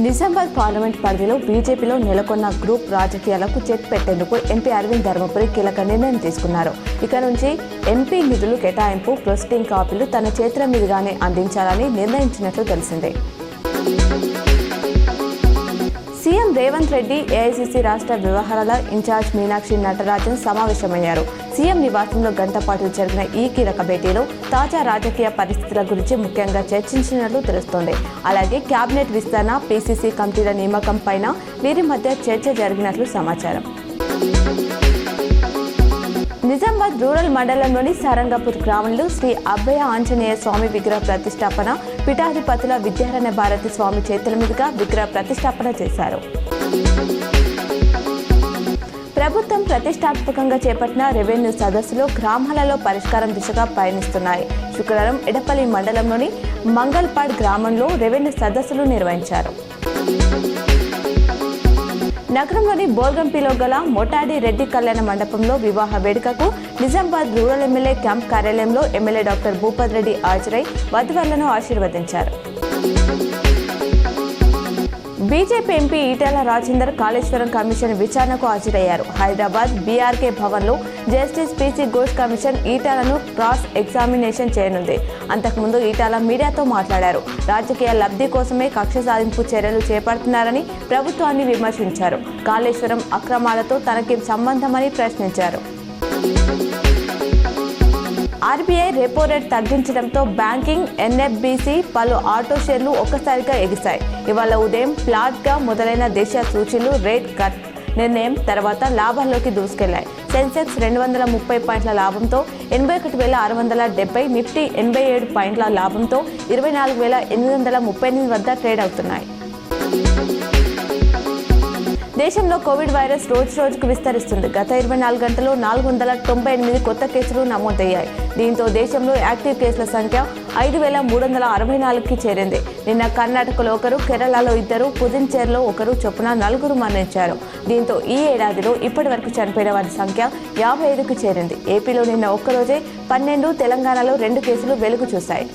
Nizamabad parliament పరిధిలో బీజేపీలో నెలకొన్న గ్రూప్ రాజకీయాలకు చెక్ పెట్టేందుకు ఎంపీ అరవింద్ ధర్మపురి కీలక నిర్ణయం తీసుకున్నారు. ఇక నుంచి ఎంపీ నిధులు కేటాయింపు ప్రొసీడింగ్ కాపీలు తన చేతుల మీదుగానే అందించాలని నిర్ణయించినట్లు తెలిసిందే. సీఎం రేవంత్ రెడ్డి ఏఐసీసీ రాష్ట్ర వ్యవహారాల ఇన్ఛార్జ్ మీనాక్షి నటరాజన్ సమావేశమయ్యారు. సీఎం నివాసంలో గంట పాటు జరిగిన ఈ కీలక భేటీలో తాజా రాజకీయ పరిస్థితుల గురించి ముఖ్యంగా చర్చించినట్లు తెలుస్తోంది. అలాగే కేబినెట్ విస్తరణ, పీసీసీ కమిటీల నియామకం పైన వీరి మధ్య చర్చ జరిగినట్లు సమాచారం. నిజామాబాద్ రూరల్ మండలంలోని సారంగపూర్ గ్రామంలో శ్రీ అభయ ఆంజనేయ స్వామి విగ్రహ ప్రతిష్టాపన పీఠాధిపతుల విద్యారణ్య భారతి స్వామి చేతుల మీదుగా విగ్రహ ప్రతిష్టాపన చేశారు. ప్రభుత్వం ప్రతిష్టాత్మకంగా చేపట్టిన రెవెన్యూ సదస్సులో గ్రామాలలో పరిష్కారం దిశగా పయనిస్తున్నాయి. శుక్రవారం ఎడపల్లి మండలంలోని మంగల్పాడ్ గ్రామంలో రెవెన్యూ సదస్సులు నిర్వహించారు. నగరంలోని బోర్గంపిలో గల మొటాడి రెడ్డి కళ్యాణ మండపంలో వివాహ వేడుకకు నిజామాబాద్ రూరల్ ఎమ్మెల్యే క్యాంప్ కార్యాలయంలో ఎమ్మెల్యే డాక్టర్ భూపత్ రెడ్డి హాజరై వధువరులను ఆశీర్వదించారు. BJP MP Etela Rajender Kaleshwaram commission విచారణకు హాజరయ్యారు. హైదరాబాద్ బీఆర్కే భవన్లో జస్టిస్ పీసీ ఘోష్ కమిషన్ ఈటెలను క్రాస్ ఎగ్జామినేషన్ చేయనుంది. అంతకుముందు ఈటెల మీడియాతో మాట్లాడారు. రాజకీయ లబ్ధి కోసమే కక్ష సాధింపు చర్యలు చేపడుతున్నారని ప్రభుత్వాన్ని విమర్శించారు. కాళేశ్వరం అక్రమాలతో తనకేం సంబంధమని ప్రశ్నించారు. ఆర్బీఐ రెపో రేట్ తగ్గించడంతో బ్యాంకింగ్, ఎన్ఎఫ్బీసీ, పలు ఆటో షేర్లు ఒక్కసారిగా ఎగిశాయి. ఇవాళ ఉదయం ఫ్లాట్గా మొదలైన దేశీయ సూచీలు రేట్ కట్ నిర్ణయం తర్వాత లాభాల్లోకి దూసుకెళ్లాయి. సెన్సెక్స్ 230 పాయింట్ల లాభంతో 81,670, నిఫ్టీ 87 పాయింట్ల లాభంతో 24,838 వద్ద ట్రేడ్ అవుతున్నాయి. దేశంలో కోవిడ్ వైరస్ రోజుకు విస్తరిస్తుంది. గత 24 గంటల్లో 498 కొత్త కేసులు నమోదయ్యాయి. దీంతో దేశంలో యాక్టివ్ కేసుల సంఖ్య 5,364కి చేరింది. నిన్న కర్ణాటకలో ఒకరు, కేరళలో 2, పుదుచ్చేరిలో ఒకరు చొప్పున 4 మరణించారు. దీంతో ఈ ఏడాదిలో ఇప్పటి వరకు చనిపోయిన వారి సంఖ్య 55కి చేరింది. ఏపీలో నిన్న ఒక్కరోజే 12, తెలంగాణలో 2 కేసులు వెలుగు చూశాయి.